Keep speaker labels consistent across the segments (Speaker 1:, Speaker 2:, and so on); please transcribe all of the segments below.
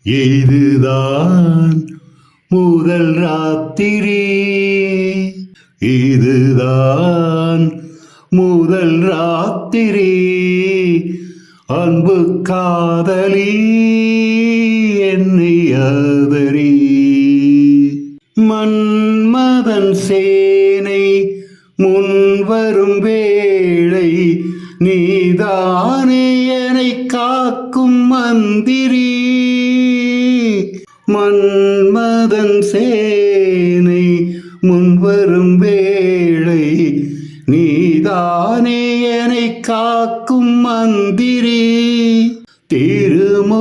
Speaker 1: இதுதான் முதல் ராத்திரி, இதுதான் முதல் ராத்திரி. அன்பு காதலி என்னை ஆதரி. மன்மதன் சேனை முன்வரும் வேளை நீதானே என்னை காக்கும் மந்திரி. மன்மதன் சேனை முன்வரும் வேளை நீதானே என்னை காக்கும் மந்திரி. திருமுகமங்கை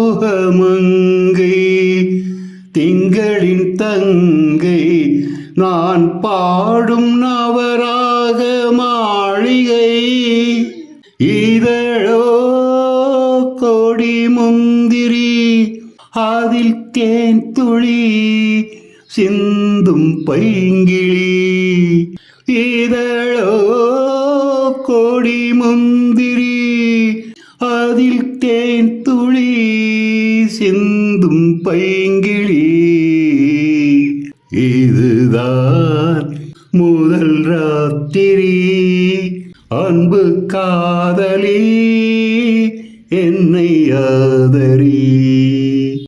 Speaker 1: திங்களின் தங்கை நான் பாடும் நவராக மாளிகை. இதழோ கொடி முந்திரி, அதில் தேன் துளி சிந்தும் பைங்கிளி. இதழோ கொடி முந்திரி, அதில் தேன் துளி சிந்தும் பைங்கிளி. இதுதான் முதல் ராத்திரி, அன்பு காதலி என்னை ஆதரி.